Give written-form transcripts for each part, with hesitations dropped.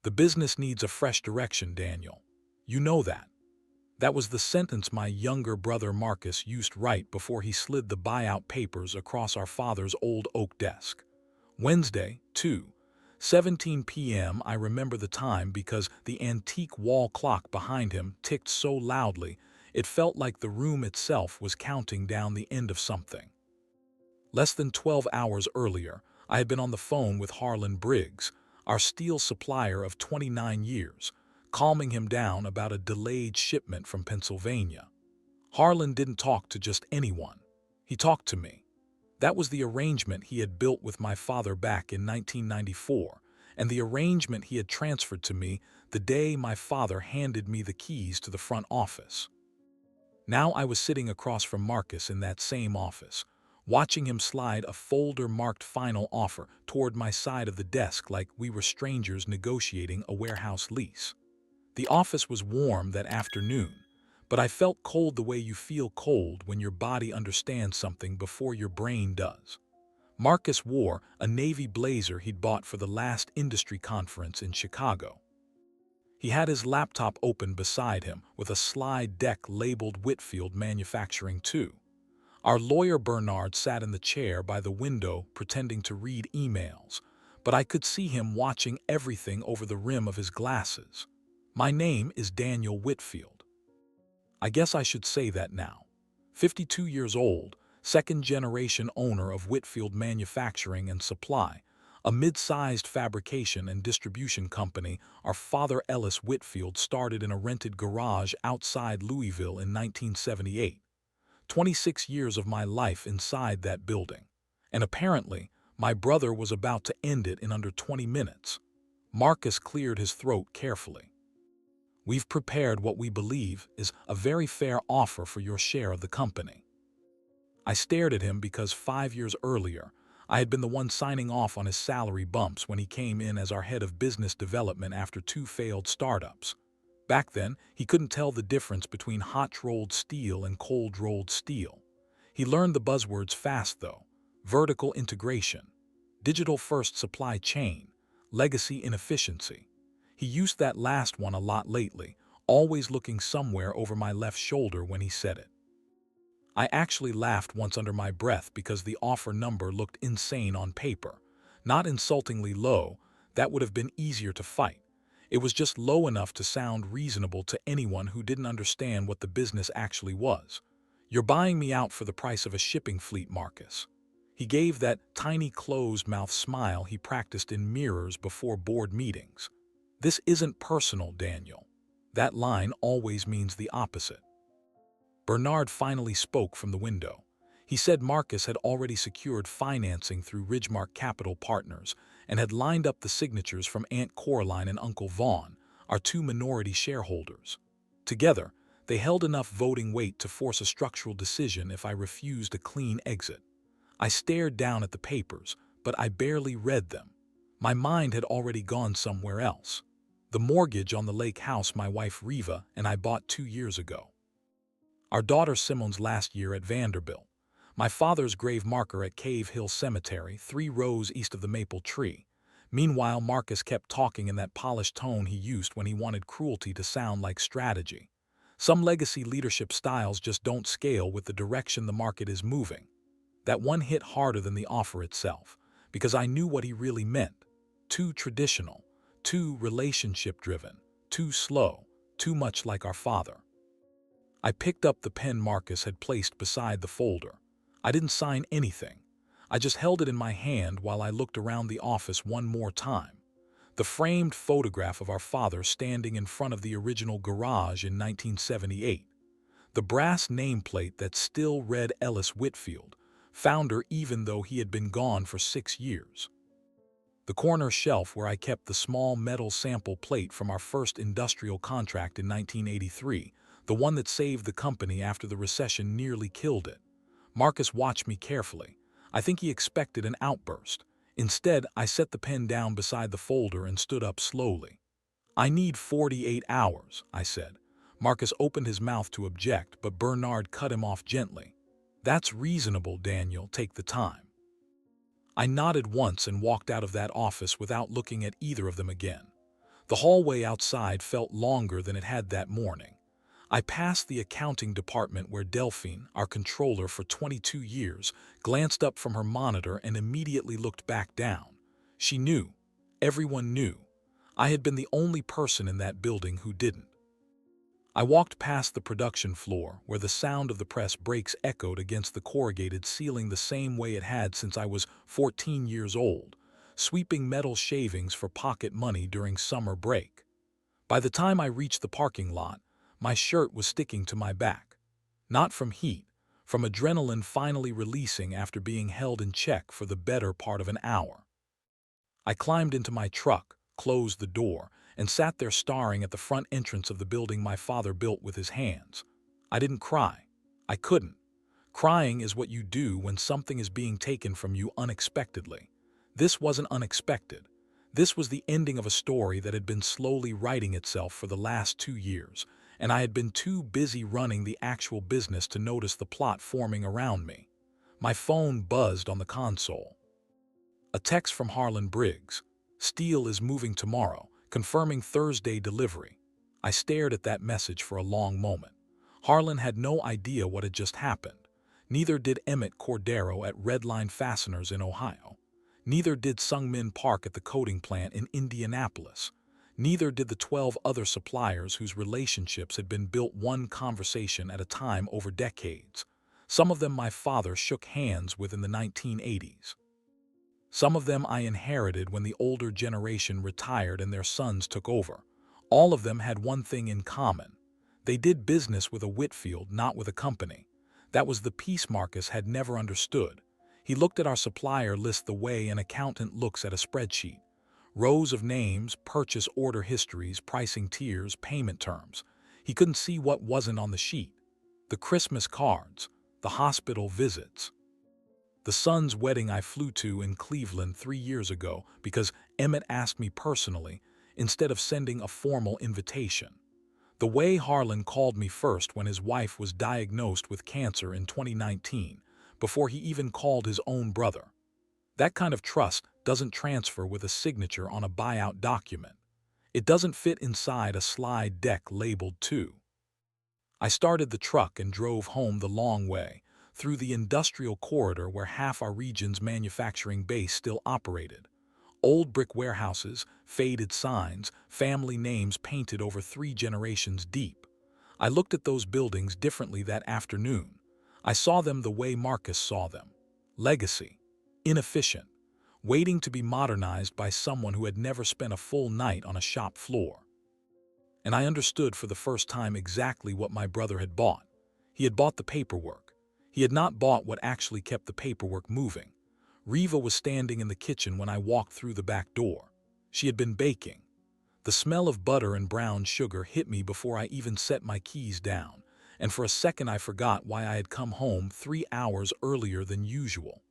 The business needs a fresh direction, Daniel. You know that. That was the sentence my younger brother Marcus used right before he slid the buyout papers across our father's old oak desk. Wednesday, 2:17 p.m. I remember the time because the antique wall clock behind him ticked so loudly it felt like the room itself was counting down the end of something. Less than 12 hours earlier, I had been on the phone with Harlan Briggs, our steel supplier of 29 years, calming him down about a delayed shipment from Pennsylvania. Harlan didn't talk to just anyone. He talked to me. That was the arrangement he had built with my father back in 1994, and the arrangement he had transferred to me the day my father handed me the keys to the front office. Now I was sitting across from Marcus in that same office, watching him slide a folder marked final offer toward my side of the desk like we were strangers negotiating a warehouse lease. The office was warm that afternoon, but I felt cold the way you feel cold when your body understands something before your brain does. Marcus wore a navy blazer he'd bought for the last industry conference in Chicago. He had his laptop open beside him with a slide deck labeled Whitfield Manufacturing 2. Our lawyer Bernard sat in the chair by the window pretending to read emails, but I could see him watching everything over the rim of his glasses. My name is Daniel Whitfield. I guess I should say that now. 52 years old, second-generation owner of Whitfield Manufacturing and Supply, a mid-sized fabrication and distribution company our father Ellis Whitfield started in a rented garage outside Louisville in 1978. 26 years of my life inside that building. And apparently, my brother was about to end it in under 20 minutes. Marcus cleared his throat carefully. We've prepared what we believe is a very fair offer for your share of the company. I stared at him because 5 years earlier, I had been the one signing off on his salary bumps when he came in as our head of business development after 2 failed startups. Back then, he couldn't tell the difference between hot-rolled steel and cold-rolled steel. He learned the buzzwords fast, though: vertical integration, digital-first supply chain, legacy inefficiency. He used that last one a lot lately, always looking somewhere over my left shoulder when he said it. I actually laughed once under my breath because the offer number looked insane on paper. Not insultingly low, that would have been easier to fight. It was just low enough to sound reasonable to anyone who didn't understand what the business actually was. You're buying me out for the price of a shipping fleet, Marcus. He gave that tiny closed-mouth smile he practiced in mirrors before board meetings. This isn't personal, Daniel. That line always means the opposite. Bernard finally spoke from the window. He said Marcus had already secured financing through Ridgemark Capital Partners and had lined up the signatures from Aunt Coraline and Uncle Vaughn, our 2 minority shareholders. Together, they held enough voting weight to force a structural decision if I refused a clean exit. I stared down at the papers, but I barely read them. My mind had already gone somewhere else. The mortgage on the lake house my wife Riva and I bought 2 years ago. Our daughter Simone's last year at Vanderbilt. My father's grave marker at Cave Hill Cemetery, 3 rows east of the maple tree. Meanwhile, Marcus kept talking in that polished tone he used when he wanted cruelty to sound like strategy. Some legacy leadership styles just don't scale with the direction the market is moving. That one hit harder than the offer itself, because I knew what he really meant. Too traditional, too relationship-driven, too slow, too much like our father. I picked up the pen Marcus had placed beside the folder. I didn't sign anything. I just held it in my hand while I looked around the office one more time. The framed photograph of our father standing in front of the original garage in 1978. The brass nameplate that still read Ellis Whitfield, founder even though he had been gone for 6 years. The corner shelf where I kept the small metal sample plate from our first industrial contract in 1983, the one that saved the company after the recession nearly killed it. Marcus watched me carefully. I think he expected an outburst. Instead, I set the pen down beside the folder and stood up slowly. I need 48 hours, I said. Marcus opened his mouth to object, but Bernard cut him off gently. That's reasonable, Daniel. Take the time. I nodded once and walked out of that office without looking at either of them again. The hallway outside felt longer than it had that morning. I passed the accounting department where Delphine, our controller for 22 years, glanced up from her monitor and immediately looked back down. She knew. Everyone knew. I had been the only person in that building who didn't. I walked past the production floor, where the sound of the press brakes echoed against the corrugated ceiling the same way it had since I was 14 years old, sweeping metal shavings for pocket money during summer break. By the time I reached the parking lot, my shirt was sticking to my back. Not from heat, from adrenaline finally releasing after being held in check for the better part of an hour. I climbed into my truck, closed the door, and sat there staring at the front entrance of the building my father built with his hands. I didn't cry. I couldn't. Crying is what you do when something is being taken from you unexpectedly. This wasn't unexpected. This was the ending of a story that had been slowly writing itself for the last 2 years, and I had been too busy running the actual business to notice the plot forming around me. My phone buzzed on the console. A text from Harlan Briggs. "Steel is moving tomorrow, confirming Thursday delivery." I stared at that message for a long moment. Harlan had no idea what had just happened. Neither did Emmett Cordero at Redline Fasteners in Ohio. Neither did Sungmin Park at the coating plant in Indianapolis. Neither did the 12 other suppliers whose relationships had been built one conversation at a time over decades. Some of them my father shook hands with in the 1980s. Some of them I inherited when the older generation retired and their sons took over. All of them had one thing in common. They did business with a Whitfield, not with a company. That was the piece Marcus had never understood. He looked at our supplier list the way an accountant looks at a spreadsheet. Rows of names, purchase order histories, pricing tiers, payment terms. He couldn't see what wasn't on the sheet. The Christmas cards, the hospital visits. The son's wedding I flew to in Cleveland 3 years ago because Emmett asked me personally instead of sending a formal invitation. The way Harlan called me first when his wife was diagnosed with cancer in 2019, before he even called his own brother. That kind of trust doesn't transfer with a signature on a buyout document. It doesn't fit inside a slide deck labeled "to." I started the truck and drove home the long way, through the industrial corridor where half our region's manufacturing base still operated. Old brick warehouses, faded signs, family names painted over 3 generations deep. I looked at those buildings differently that afternoon. I saw them the way Marcus saw them. Legacy. Inefficient. Waiting to be modernized by someone who had never spent a full night on a shop floor. And I understood for the first time exactly what my brother had bought. He had bought the paperwork. He had not bought what actually kept the paperwork moving. Riva was standing in the kitchen when I walked through the back door. She had been baking. The smell of butter and brown sugar hit me before I even set my keys down, and for a second I forgot why I had come home 3 hours earlier than usual.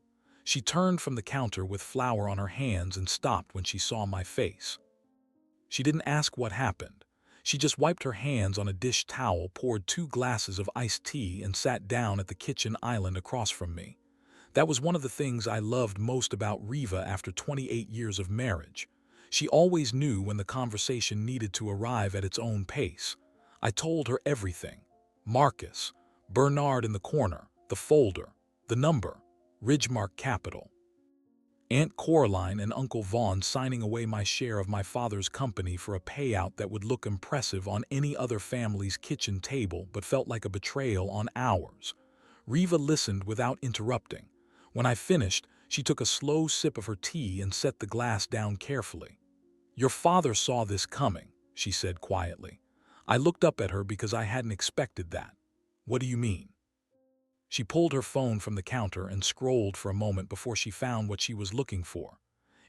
She turned from the counter with flour on her hands and stopped when she saw my face. She didn't ask what happened. She just wiped her hands on a dish towel, poured 2 glasses of iced tea, and sat down at the kitchen island across from me. That was one of the things I loved most about Riva after 28 years of marriage. She always knew when the conversation needed to arrive at its own pace. I told her everything. Marcus, Bernard in the corner, the folder, the number, Ridgemark Capital. Aunt Coraline and Uncle Vaughn signing away my share of my father's company for a payout that would look impressive on any other family's kitchen table but felt like a betrayal on ours. Riva listened without interrupting. When I finished, she took a slow sip of her tea and set the glass down carefully. "Your father saw this coming," she said quietly. I looked up at her because I hadn't expected that. "What do you mean?" She pulled her phone from the counter and scrolled for a moment before she found what she was looking for.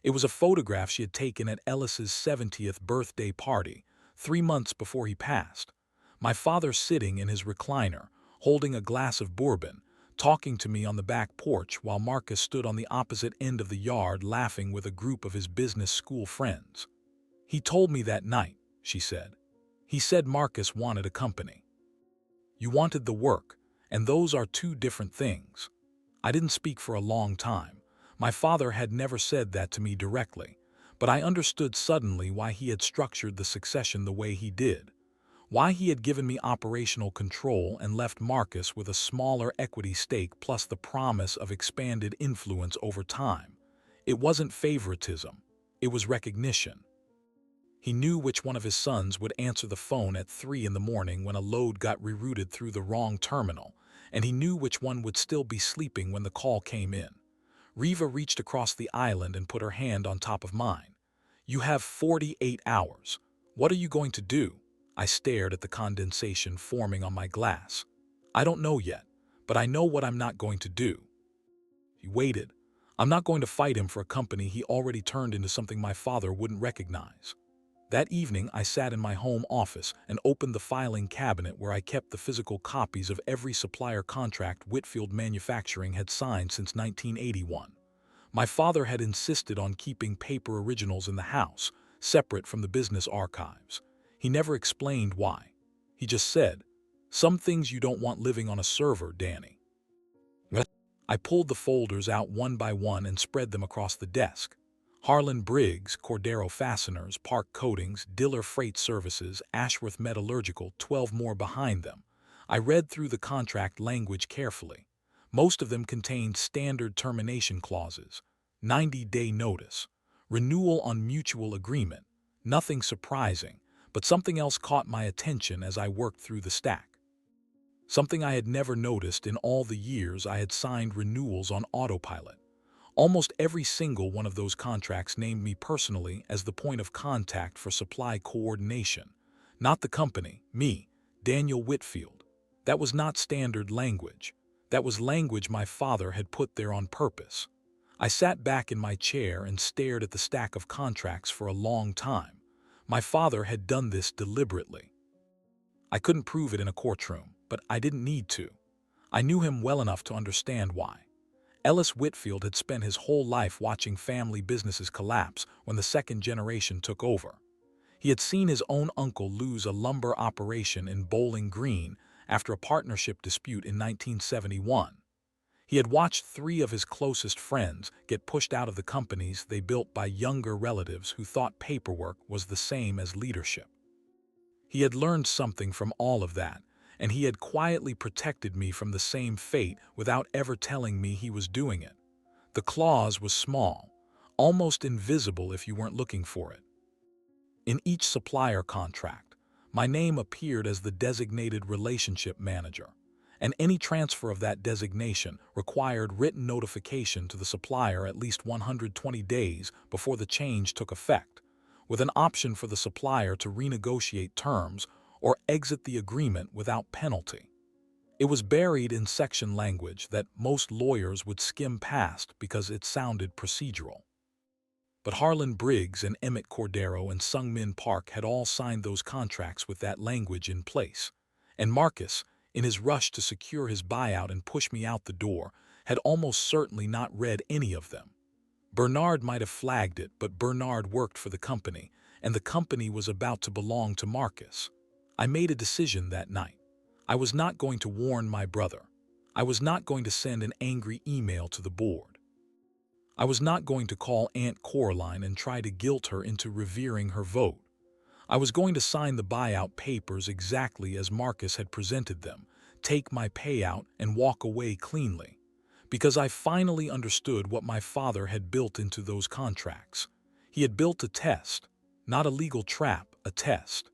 It was a photograph she had taken at Ellis's 70th birthday party, 3 months before he passed. My father sitting in his recliner, holding a glass of bourbon, talking to me on the back porch while Marcus stood on the opposite end of the yard laughing with a group of his business school friends. "He told me that night," she said. "He said Marcus wanted a company. You wanted the work, and those are 2 different things." I didn't speak for a long time. My father had never said that to me directly, But I understood suddenly why he had structured the succession the way he did, why he had given me operational control and left Marcus with a smaller equity stake plus the promise of expanded influence over time. It wasn't favoritism, it was recognition. He knew which one of his sons would answer the phone at 3 in the morning when a load got rerouted through the wrong terminal, and he knew which one would still be sleeping when the call came in. Riva reached across the island and put her hand on top of mine. "You have 48 hours. What are you going to do?" I stared at the condensation forming on my glass. "I don't know yet, but I know what I'm not going to do." He waited. "I'm not going to fight him for a company he already turned into something my father wouldn't recognize." That evening, I sat in my home office and opened the filing cabinet where I kept the physical copies of every supplier contract Whitfield Manufacturing had signed since 1981. My father had insisted on keeping paper originals in the house, separate from the business archives. He never explained why. He just said, "Some things you don't want living on a server, Danny." I pulled the folders out one by one and spread them across the desk. Harlan Briggs, Cordero Fasteners, Park Coatings, Diller Freight Services, Ashworth Metallurgical, 12 more behind them. I read through the contract language carefully. Most of them contained standard termination clauses, 90-day notice, renewal on mutual agreement. Nothing surprising, but something else caught my attention as I worked through the stack. Something I had never noticed in all the years I had signed renewals on autopilot. Almost every single one of those contracts named me personally as the point of contact for supply coordination. Not the company, me, Daniel Whitfield. That was not standard language. That was language my father had put there on purpose. I sat back in my chair and stared at the stack of contracts for a long time. My father had done this deliberately. I couldn't prove it in a courtroom, but I didn't need to. I knew him well enough to understand why. Ellis Whitfield had spent his whole life watching family businesses collapse when the second generation took over. He had seen his own uncle lose a lumber operation in Bowling Green after a partnership dispute in 1971. He had watched 3 of his closest friends get pushed out of the companies they built by younger relatives who thought paperwork was the same as leadership. He had learned something from all of that, and he had quietly protected me from the same fate without ever telling me he was doing it. The clause was small, almost invisible if you weren't looking for it. In each supplier contract, my name appeared as the designated relationship manager, and any transfer of that designation required written notification to the supplier at least 120 days before the change took effect, with an option for the supplier to renegotiate terms or exit the agreement without penalty. It was buried in section language that most lawyers would skim past because it sounded procedural. But Harlan Briggs and Emmett Cordero and Sung-Min Park had all signed those contracts with that language in place. And Marcus, in his rush to secure his buyout and push me out the door, had almost certainly not read any of them. Bernard might have flagged it, but Bernard worked for the company, and the company was about to belong to Marcus. I made a decision that night. I was not going to warn my brother. I was not going to send an angry email to the board. I was not going to call Aunt Coraline and try to guilt her into revering her vote. I was going to sign the buyout papers exactly as Marcus had presented them, take my payout and walk away cleanly. Because I finally understood what my father had built into those contracts. He had built a test, not a legal trap, a test.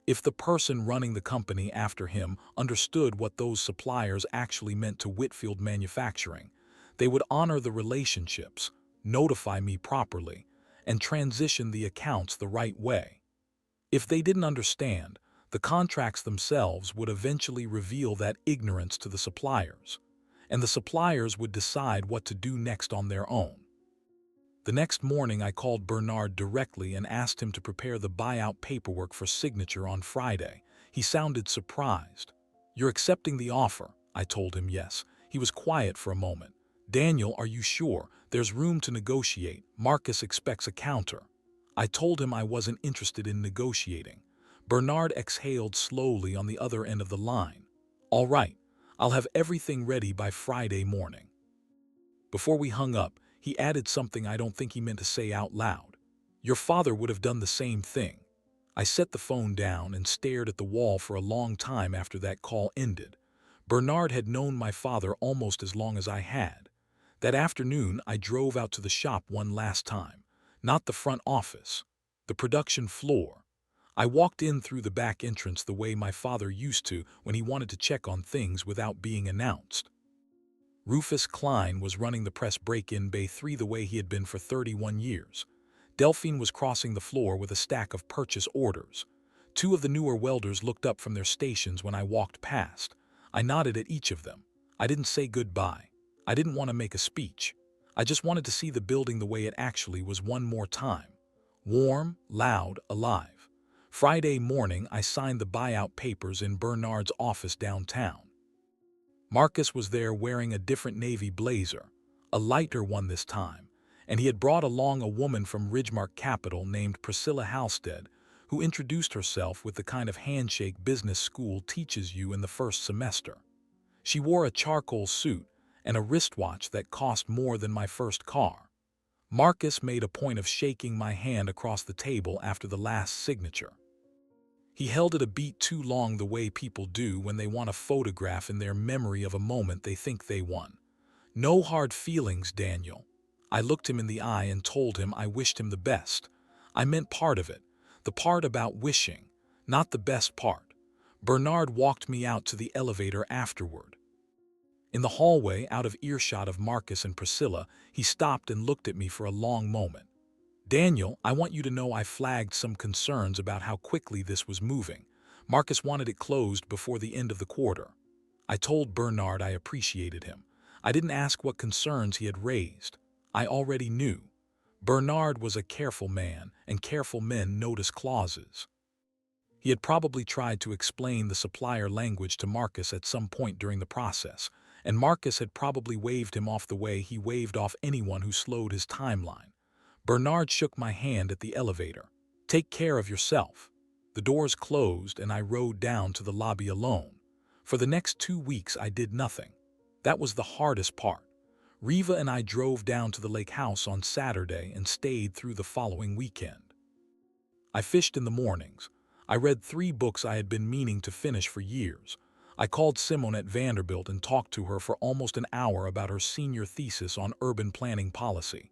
If the person running the company after him understood what those suppliers actually meant to Whitfield Manufacturing, they would honor the relationships, notify me properly, and transition the accounts the right way. If they didn't understand, the contracts themselves would eventually reveal that ignorance to the suppliers, and the suppliers would decide what to do next on their own. The next morning I called Bernard directly and asked him to prepare the buyout paperwork for signature on Friday. He sounded surprised. "You're accepting the offer?" I told him yes. He was quiet for a moment. "Daniel, are you sure? There's room to negotiate. Marcus expects a counter." I told him I wasn't interested in negotiating. Bernard exhaled slowly on the other end of the line. "All right, I'll have everything ready by Friday morning." Before we hung up, he added something I don't think he meant to say out loud. Your father would have done the same thing. I set the phone down and stared at the wall for a long time after that call ended. Bernard had known my father almost as long as I had. That afternoon, I drove out to the shop one last time. Not the front office, the production floor. I walked in through the back entrance the way my father used to when he wanted to check on things without being announced. Rufus Klein was running the press break-in Bay 3 the way he had been for 31 years. Delphine was crossing the floor with a stack of purchase orders. Two of the newer welders looked up from their stations when I walked past. I nodded at each of them. I didn't say goodbye. I didn't want to make a speech. I just wanted to see the building the way it actually was one more time. Warm, loud, alive. Friday morning, I signed the buyout papers in Bernard's office downtown. Marcus was there wearing a different navy blazer, a lighter one this time, and he had brought along a woman from Ridgemark Capital named Priscilla Halstead, who introduced herself with the kind of handshake business school teaches you in the first semester. She wore a charcoal suit and a wristwatch that cost more than my first car. Marcus made a point of shaking my hand across the table after the last signature. He held it a beat too long the way people do when they want a photograph in their memory of a moment they think they won. No hard feelings, Daniel. I looked him in the eye and told him I wished him the best. I meant part of it, the part about wishing, not the best part. Bernard walked me out to the elevator afterward. In the hallway, out of earshot of Marcus and Priscilla, he stopped and looked at me for a long moment. Daniel, I want you to know I flagged some concerns about how quickly this was moving. Marcus wanted it closed before the end of the quarter. I told Bernard I appreciated him. I didn't ask what concerns he had raised. I already knew. Bernard was a careful man, and careful men notice clauses. He had probably tried to explain the supplier language to Marcus at some point during the process, and Marcus had probably waved him off the way he waved off anyone who slowed his timeline. Bernard shook my hand at the elevator. Take care of yourself. The doors closed and I rode down to the lobby alone. For the next 2 weeks I did nothing. That was the hardest part. Riva and I drove down to the lake house on Saturday and stayed through the following weekend. I fished in the mornings. I read 3 books I had been meaning to finish for years. I called Simone at Vanderbilt and talked to her for almost an hour about her senior thesis on urban planning policy.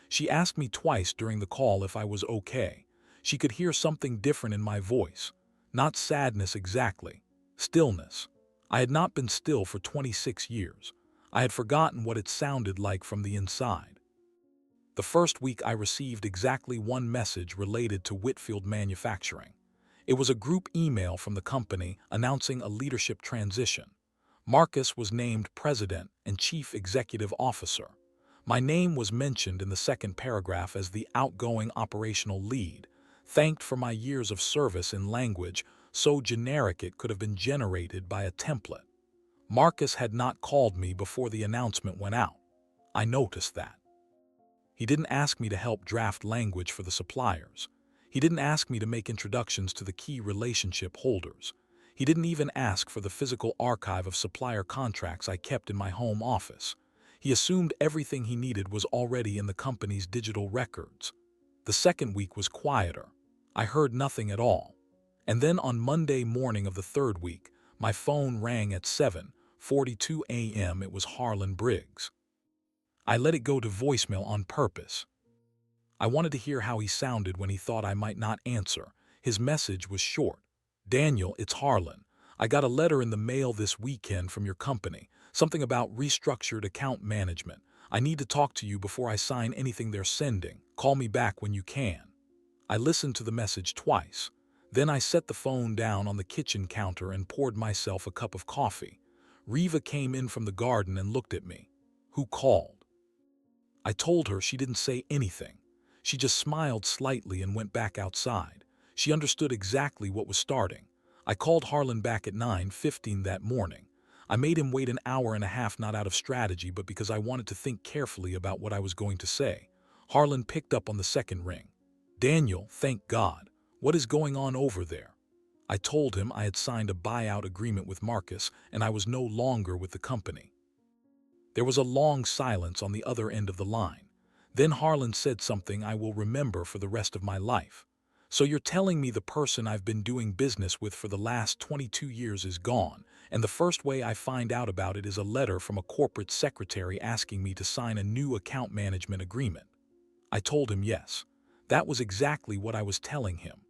She asked me twice during the call if I was okay. She could hear something different in my voice. Not sadness exactly. Stillness. I had not been still for 26 years. I had forgotten what it sounded like from the inside. The first week I received exactly one message related to Whitfield Manufacturing. It was a group email from the company announcing a leadership transition. Marcus was named President and Chief Executive Officer. My name was mentioned in the second paragraph as the outgoing operational lead, thanked for my years of service in language so generic it could have been generated by a template. Marcus had not called me before the announcement went out. I noticed that. He didn't ask me to help draft language for the suppliers. He didn't ask me to make introductions to the key relationship holders. He didn't even ask for the physical archive of supplier contracts I kept in my home office. He assumed everything he needed was already in the company's digital records. The second week was quieter. I heard nothing at all. And then on Monday morning of the third week, my phone rang at 7:42 a.m. It was Harlan Briggs. I let it go to voicemail on purpose. I wanted to hear how he sounded when he thought I might not answer. His message was short. Daniel, it's Harlan. I got a letter in the mail this weekend from your company. Something about restructured account management. I need to talk to you before I sign anything they're sending. Call me back when you can. I listened to the message twice. Then I set the phone down on the kitchen counter and poured myself a cup of coffee. Riva came in from the garden and looked at me. Who called? I told her. She didn't say anything. She just smiled slightly and went back outside. She understood exactly what was starting. I called Harlan back at 9:15 that morning. I made him wait an hour and a half, not out of strategy, but because I wanted to think carefully about what I was going to say. Harlan picked up on the second ring. Daniel, thank God. What is going on over there? I told him I had signed a buyout agreement with Marcus and I was no longer with the company. There was a long silence on the other end of the line. Then Harlan said something I will remember for the rest of my life. "So you're telling me the person I've been doing business with for the last 22 years is gone, and the first way I find out about it is a letter from a corporate secretary asking me to sign a new account management agreement?" I told him yes. That was exactly what I was telling him.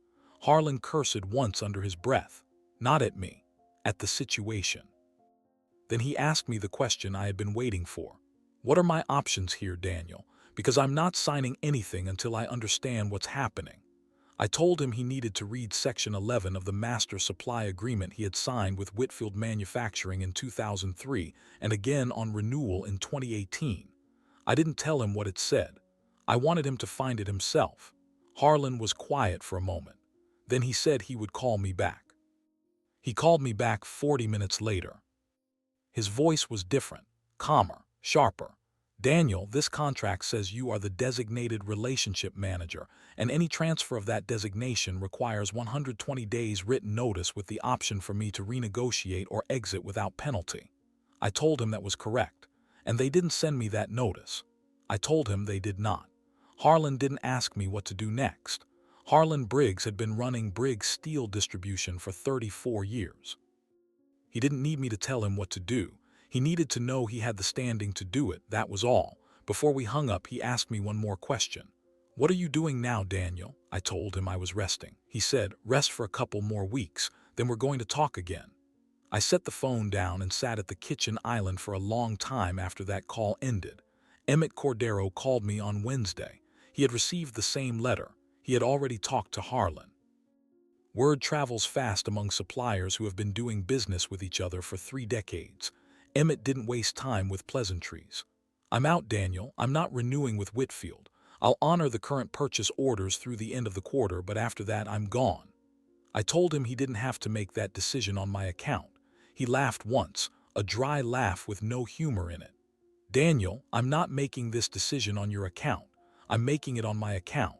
Harlan cursed once under his breath, not at me, at the situation. Then he asked me the question I had been waiting for. "What are my options here, Daniel? Because I'm not signing anything until I understand what's happening." I told him he needed to read Section 11 of the Master Supply Agreement he had signed with Whitfield Manufacturing in 2003 and again on renewal in 2018. I didn't tell him what it said. I wanted him to find it himself. Harlan was quiet for a moment. Then he said he would call me back. He called me back 40 minutes later. His voice was different, calmer, sharper. "Daniel, this contract says you are the designated relationship manager, and any transfer of that designation requires 120 days written notice with the option for me to renegotiate or exit without penalty." I told him that was correct, and they didn't send me that notice. I told him they did not. Harlan didn't ask me what to do next. Harlan Briggs had been running Briggs Steel Distribution for 34 years. He didn't need me to tell him what to do. He needed to know he had the standing to do it, that was all. Before we hung up, he asked me one more question. "What are you doing now, Daniel?" I told him I was resting. He said, "Rest for a couple more weeks, then we're going to talk again." I set the phone down and sat at the kitchen island for a long time after that call ended. Emmett Cordero called me on Wednesday. He had received the same letter. He had already talked to Harlan. Word travels fast among suppliers who have been doing business with each other for 3 decades. Emmett didn't waste time with pleasantries. "I'm out, Daniel. I'm not renewing with Whitfield. I'll honor the current purchase orders through the end of the quarter, but after that I'm gone." I told him he didn't have to make that decision on my account. He laughed once, a dry laugh with no humor in it. "Daniel, I'm not making this decision on your account. I'm making it on my account.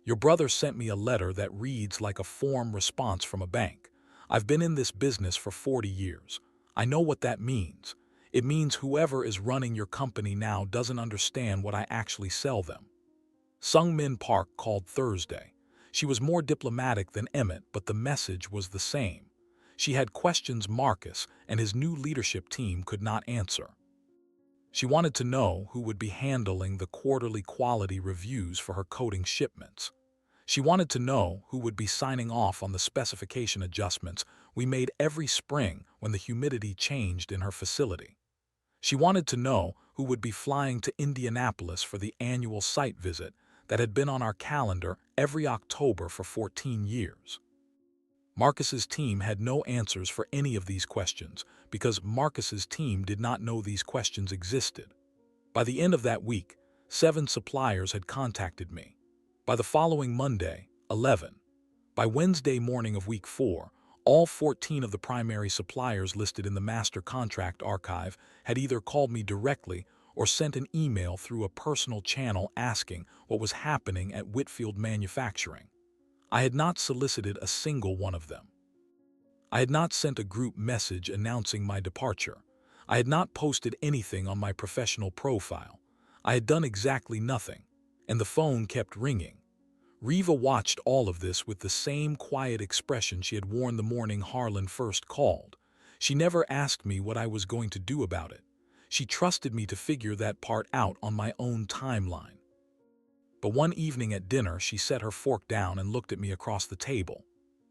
Your brother sent me a letter that reads like a form response from a bank. I've been in this business for 40 years. I know what that means. It means whoever is running your company now doesn't understand what I actually sell them." Sung Min Park called Thursday. She was more diplomatic than Emmett, but the message was the same. She had questions Marcus and his new leadership team could not answer. She wanted to know who would be handling the quarterly quality reviews for her coating shipments. She wanted to know who would be signing off on the specification adjustments we made every spring when the humidity changed in her facility. She wanted to know who would be flying to Indianapolis for the annual site visit that had been on our calendar every October for 14 years. Marcus's team had no answers for any of these questions because Marcus's team did not know these questions existed. By the end of that week, 7 suppliers had contacted me. By the following Monday, 11. By Wednesday morning of week 4, all 14 of the primary suppliers listed in the master contract archive had either called me directly or sent an email through a personal channel asking what was happening at Whitfield Manufacturing. I had not solicited a single one of them. I had not sent a group message announcing my departure. I had not posted anything on my professional profile. I had done exactly nothing, and the phone kept ringing. Riva watched all of this with the same quiet expression she had worn the morning Harlan first called. She never asked me what I was going to do about it. She trusted me to figure that part out on my own timeline. But one evening at dinner, she set her fork down and looked at me across the table.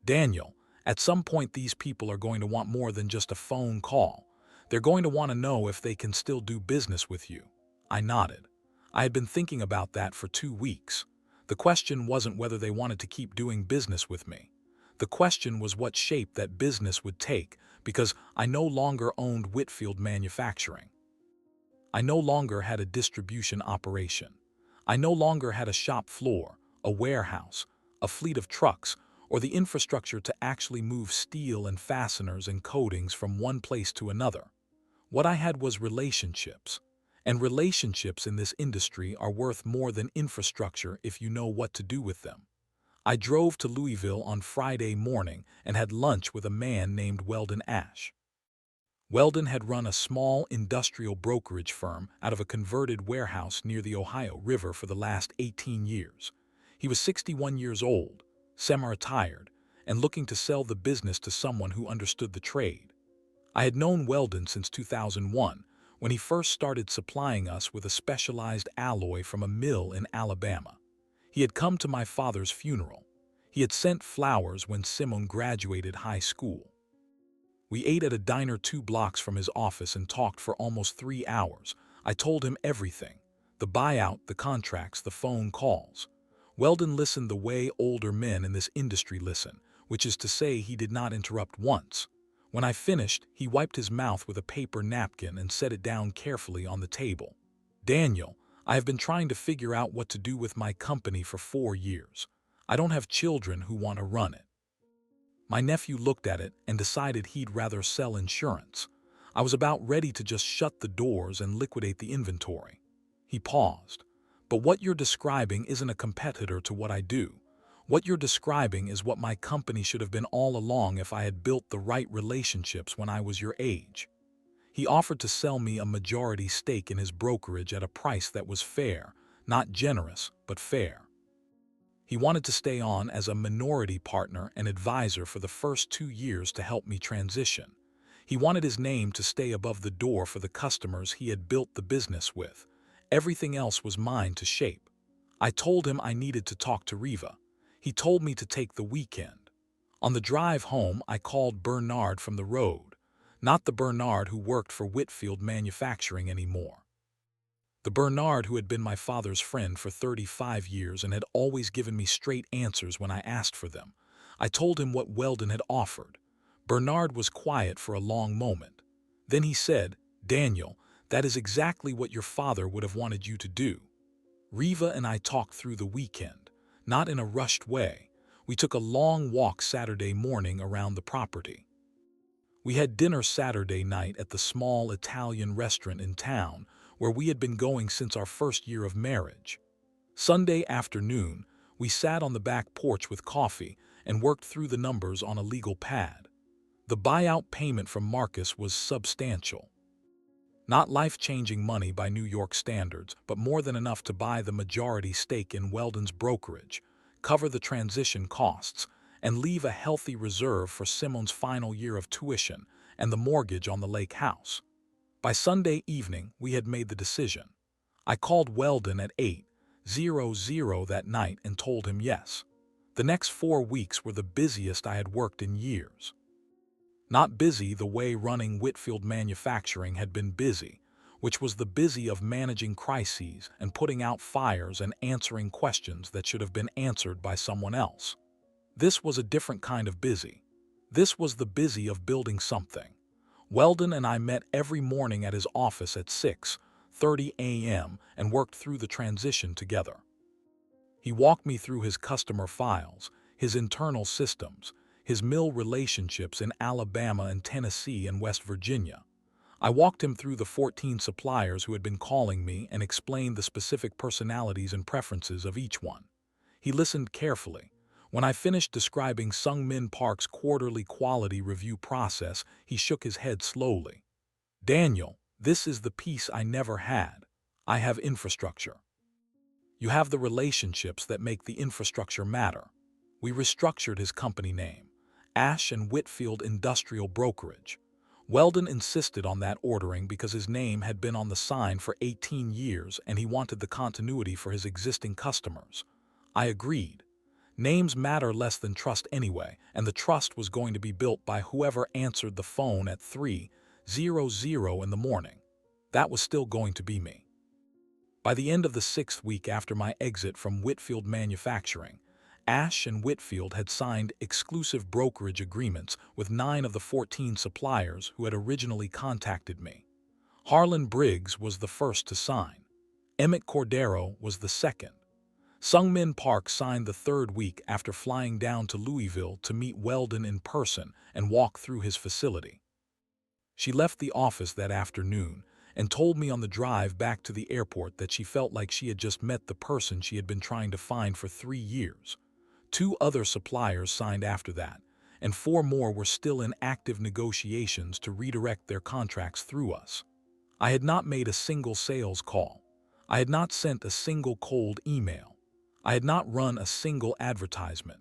"Daniel, at some point these people are going to want more than just a phone call. They're going to want to know if they can still do business with you." I nodded. I had been thinking about that for 2 weeks. The question wasn't whether they wanted to keep doing business with me. The question was what shape that business would take, because I no longer owned Whitfield Manufacturing. I no longer had a distribution operation. I no longer had a shop floor, a warehouse, a fleet of trucks, or the infrastructure to actually move steel and fasteners and coatings from one place to another. What I had was relationships. And relationships in this industry are worth more than infrastructure if you know what to do with them. I drove to Louisville on Friday morning and had lunch with a man named Weldon Ash. Weldon had run a small industrial brokerage firm out of a converted warehouse near the Ohio River for the last 18 years. He was 61 years old, semi-retired, and looking to sell the business to someone who understood the trade. I had known Weldon since 2001, when he first started supplying us with a specialized alloy from a mill in Alabama. He had come to my father's funeral. He had sent flowers when Simone graduated high school. We ate at a diner 2 blocks from his office and talked for almost 3 hours. I told him everything: the buyout, the contracts, the phone calls. Weldon listened the way older men in this industry listen, which is to say he did not interrupt once. When I finished, he wiped his mouth with a paper napkin and set it down carefully on the table. "Daniel, I have been trying to figure out what to do with my company for 4 years. I don't have children who want to run it." My nephew looked at it and decided he'd rather sell insurance. I was about ready to just shut the doors and liquidate the inventory. He paused. "But what you're describing isn't a competitor to what I do. What you're describing is what my company should have been all along if I had built the right relationships when I was your age." He offered to sell me a majority stake in his brokerage at a price that was fair, not generous, but fair. He wanted to stay on as a minority partner and advisor for the first 2 years to help me transition. He wanted his name to stay above the door for the customers he had built the business with. Everything else was mine to shape. I told him I needed to talk to Riva. He told me to take the weekend. On the drive home, I called Bernard from the road, not the Bernard who worked for Whitfield Manufacturing anymore. The Bernard who had been my father's friend for 35 years and had always given me straight answers when I asked for them. I told him what Weldon had offered. Bernard was quiet for a long moment. Then he said, "Daniel, that is exactly what your father would have wanted you to do." Riva and I talked through the weekend, not in a rushed way. We took a long walk Saturday morning around the property. We had dinner Saturday night at the small Italian restaurant in town, where we had been going since our first year of marriage. Sunday afternoon, we sat on the back porch with coffee and worked through the numbers on a legal pad. The buyout payment from Marcus was substantial. Not life-changing money by New York standards, but more than enough to buy the majority stake in Weldon's brokerage, cover the transition costs, and leave a healthy reserve for Simone's final year of tuition and the mortgage on the lake house. By Sunday evening, we had made the decision. I called Weldon at 8:00 that night and told him yes. The next 4 weeks were the busiest I had worked in years. Not busy the way running Whitfield Manufacturing had been busy, which was the busy of managing crises and putting out fires and answering questions that should have been answered by someone else. This was a different kind of busy. This was the busy of building something. Weldon and I met every morning at his office at 6:30 a.m. and worked through the transition together. He walked me through his customer files, his internal systems, his mill relationships in Alabama and Tennessee and West Virginia. I walked him through the 14 suppliers who had been calling me and explained the specific personalities and preferences of each one. He listened carefully. When I finished describing Sungmin Park's quarterly quality review process, he shook his head slowly. "Daniel, this is the piece I never had. I have infrastructure. You have the relationships that make the infrastructure matter." We restructured his company name, Ash and Whitfield Industrial Brokerage. Weldon insisted on that ordering because his name had been on the sign for 18 years and he wanted the continuity for his existing customers. I agreed. Names matter less than trust anyway, and the trust was going to be built by whoever answered the phone at 3:00 in the morning. That was still going to be me. By the end of the 6th week after my exit from Whitfield Manufacturing, Ash and Whitfield had signed exclusive brokerage agreements with 9 of the 14 suppliers who had originally contacted me. Harlan Briggs was the first to sign. Emmett Cordero was the second. Sungmin Park signed the 3rd week after flying down to Louisville to meet Weldon in person and walk through his facility. She left the office that afternoon and told me on the drive back to the airport that she felt like she had just met the person she had been trying to find for 3 years. 2 other suppliers signed after that, and 4 more were still in active negotiations to redirect their contracts through us. I had not made a single sales call. I had not sent a single cold email. I had not run a single advertisement.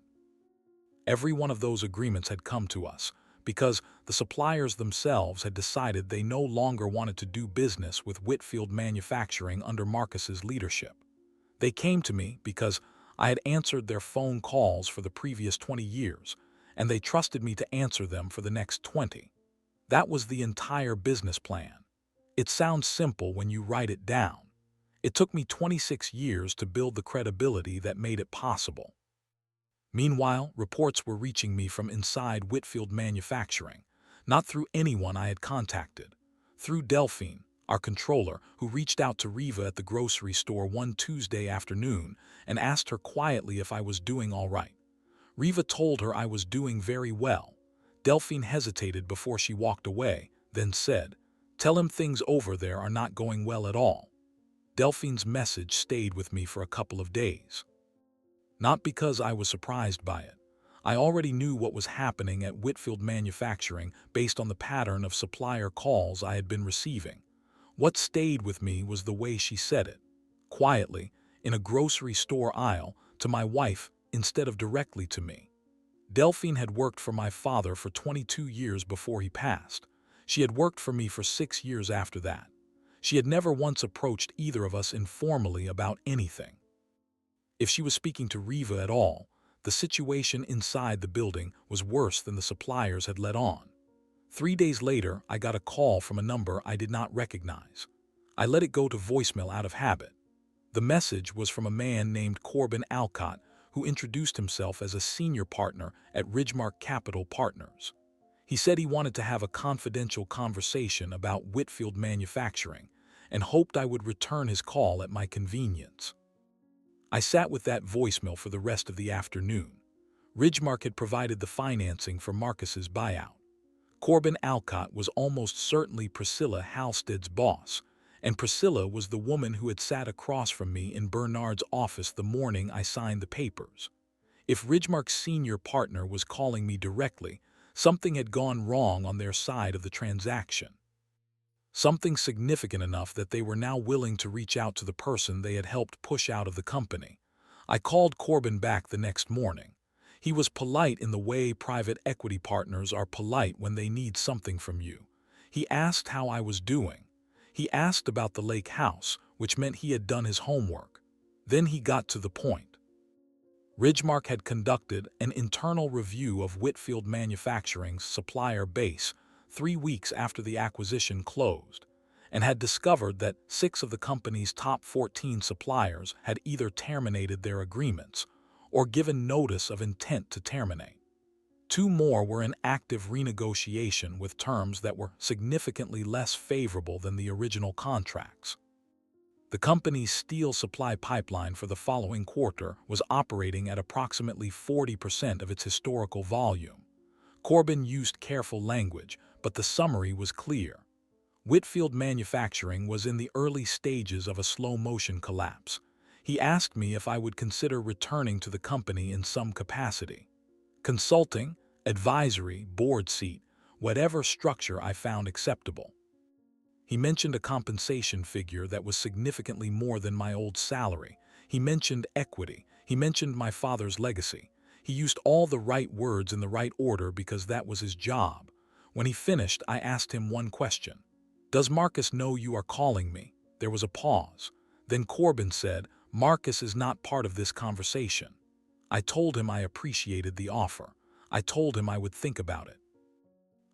Every one of those agreements had come to us because the suppliers themselves had decided they no longer wanted to do business with Whitfield Manufacturing under Marcus's leadership. They came to me because I had answered their phone calls for the previous 20 years, and they trusted me to answer them for the next 20. That was the entire business plan. It sounds simple when you write it down. It took me 26 years to build the credibility that made it possible. Meanwhile, reports were reaching me from inside Whitfield Manufacturing, not through anyone I had contacted. Through Delphine, our controller, who reached out to Riva at the grocery store one Tuesday afternoon and asked her quietly if I was doing all right. Riva told her I was doing very well. Delphine hesitated before she walked away, then said, "Tell him things over there are not going well at all." Delphine's message stayed with me for a couple of days. Not because I was surprised by it. I already knew what was happening at Whitfield Manufacturing based on the pattern of supplier calls I had been receiving. What stayed with me was the way she said it, quietly, in a grocery store aisle, to my wife instead of directly to me. Delphine had worked for my father for 22 years before he passed. She had worked for me for 6 years after that. She had never once approached either of us informally about anything. If she was speaking to Riva at all, the situation inside the building was worse than the suppliers had let on. 3 days later, I got a call from a number I did not recognize. I let it go to voicemail out of habit. The message was from a man named Corbin Alcott, who introduced himself as a senior partner at Ridgemark Capital Partners. He said he wanted to have a confidential conversation about Whitfield Manufacturing and hoped I would return his call at my convenience. I sat with that voicemail for the rest of the afternoon. Ridgemark had provided the financing for Marcus's buyout. Corbin Alcott was almost certainly Priscilla Halstead's boss, and Priscilla was the woman who had sat across from me in Bernard's office the morning I signed the papers. If Ridgemark's senior partner was calling me directly, something had gone wrong on their side of the transaction. Something significant enough that they were now willing to reach out to the person they had helped push out of the company. I called Corbin back the next morning. He was polite in the way private equity partners are polite when they need something from you. He asked how I was doing. He asked about the lake house, which meant he had done his homework. Then he got to the point. Ridgemark had conducted an internal review of Whitfield Manufacturing's supplier base 3 weeks after the acquisition closed, and had discovered that 6 of the company's top 14 suppliers had either terminated their agreements or given notice of intent to terminate. 2 more were in active renegotiation with terms that were significantly less favorable than the original contracts. The company's steel supply pipeline for the following quarter was operating at approximately 40% of its historical volume. Corbin used careful language, but the summary was clear. Whitfield Manufacturing was in the early stages of a slow-motion collapse. He asked me if I would consider returning to the company in some capacity. Consulting, advisory, board seat, whatever structure I found acceptable. He mentioned a compensation figure that was significantly more than my old salary. He mentioned equity. He mentioned my father's legacy. He used all the right words in the right order because that was his job. When he finished, I asked him one question. "Does Marcus know you are calling me?" There was a pause. Then Corbin said, "Marcus is not part of this conversation." I told him I appreciated the offer. I told him I would think about it.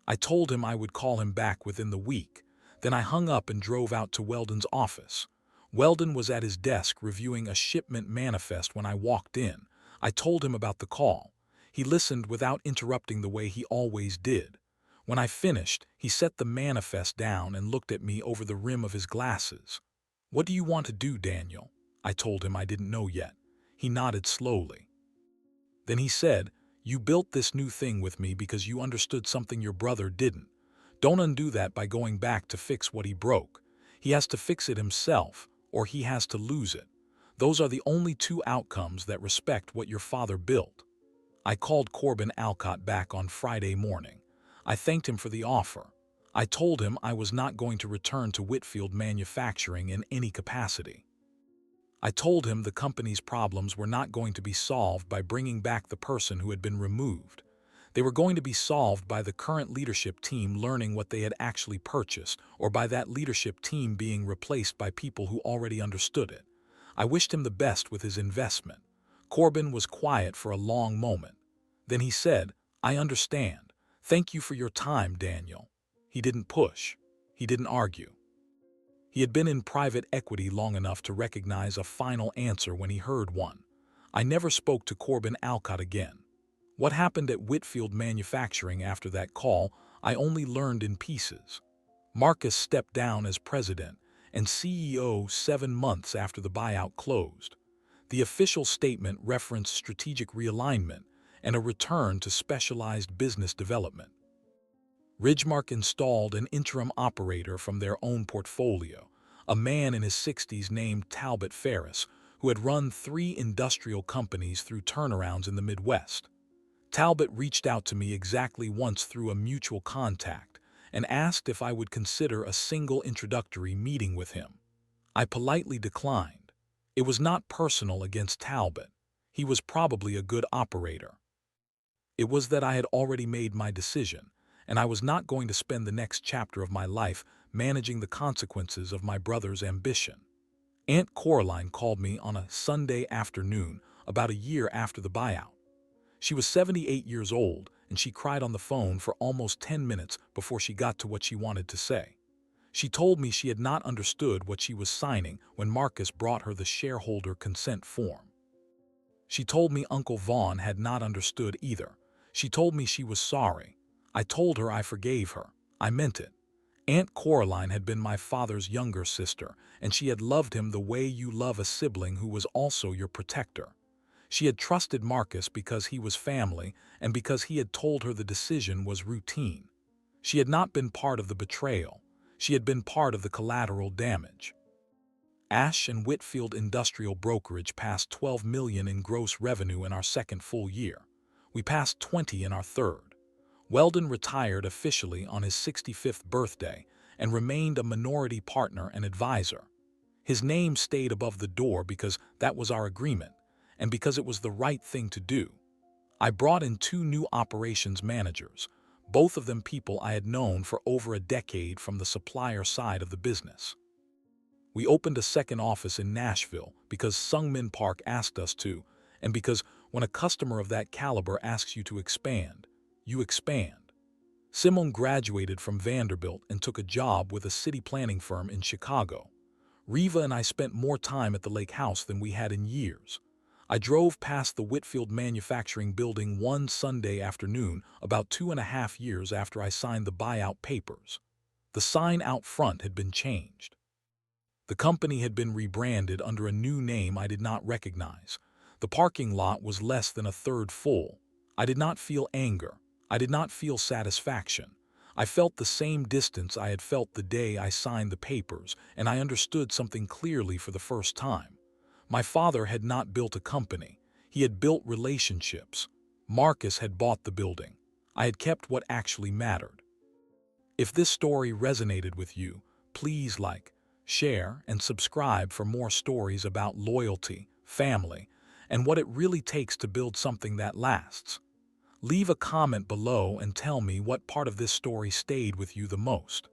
I told him I would call him back within the week. Then I hung up and drove out to Weldon's office. Weldon was at his desk reviewing a shipment manifest when I walked in. I told him about the call. He listened without interrupting the way he always did. When I finished, he set the manifest down and looked at me over the rim of his glasses. "What do you want to do, Daniel?" I told him I didn't know yet. He nodded slowly. Then he said, "You built this new thing with me because you understood something your brother didn't. Don't undo that by going back to fix what he broke. He has to fix it himself, or he has to lose it. Those are the only 2 outcomes that respect what your father built." I called Corbin Alcott back on Friday morning. I thanked him for the offer. I told him I was not going to return to Whitfield Manufacturing in any capacity. I told him the company's problems were not going to be solved by bringing back the person who had been removed. They were going to be solved by the current leadership team learning what they had actually purchased, or by that leadership team being replaced by people who already understood it. I wished him the best with his investment. Corbin was quiet for a long moment. Then he said, "I understand. Thank you for your time, Daniel." He didn't push. He didn't argue. He had been in private equity long enough to recognize a final answer when he heard one. I never spoke to Corbin Alcott again. What happened at Whitfield Manufacturing after that call, I only learned in pieces. Marcus stepped down as president and CEO 7 months after the buyout closed. The official statement referenced strategic realignment and a return to specialized business development. Ridgemark installed an interim operator from their own portfolio, a man in his 60s named Talbot Ferris, who had run 3 industrial companies through turnarounds in the Midwest. Talbot reached out to me exactly once through a mutual contact and asked if I would consider a single introductory meeting with him. I politely declined. It was not personal against Talbot. He was probably a good operator. It was that I had already made my decision, and I was not going to spend the next chapter of my life managing the consequences of my brother's ambition. Aunt Coraline called me on a Sunday afternoon about a year after the buyout. She was 78 years old, and she cried on the phone for almost 10 minutes before she got to what she wanted to say. She told me she had not understood what she was signing when Marcus brought her the shareholder consent form. She told me Uncle Vaughn had not understood either. She told me she was sorry. I told her I forgave her. I meant it. Aunt Coraline had been my father's younger sister, and she had loved him the way you love a sibling who was also your protector. She had trusted Marcus because he was family and because he had told her the decision was routine. She had not been part of the betrayal. She had been part of the collateral damage. Ash and Whitfield Industrial Brokerage passed $12 million in gross revenue in our second full year. We passed 20 in our third. Weldon retired officially on his 65th birthday and remained a minority partner and advisor. His name stayed above the door because that was our agreement, and because it was the right thing to do. I brought in 2 new operations managers, both of them people I had known for over a decade from the supplier side of the business. We opened a second office in Nashville because Sungmin Park asked us to, and because when a customer of that caliber asks you to expand, you expand. Simone graduated from Vanderbilt and took a job with a city planning firm in Chicago. Riva and I spent more time at the lake house than we had in years. I drove past the Whitfield Manufacturing building one Sunday afternoon about 2.5 years after I signed the buyout papers. The sign out front had been changed. The company had been rebranded under a new name I did not recognize. The parking lot was less than a third full. I did not feel anger. I did not feel satisfaction. I felt the same distance I had felt the day I signed the papers, and I understood something clearly for the first time. My father had not built a company. He had built relationships. Marcus had bought the building. I had kept what actually mattered. If this story resonated with you, please like, share, and subscribe for more stories about loyalty, family, and what it really takes to build something that lasts. Leave a comment below and tell me what part of this story stayed with you the most.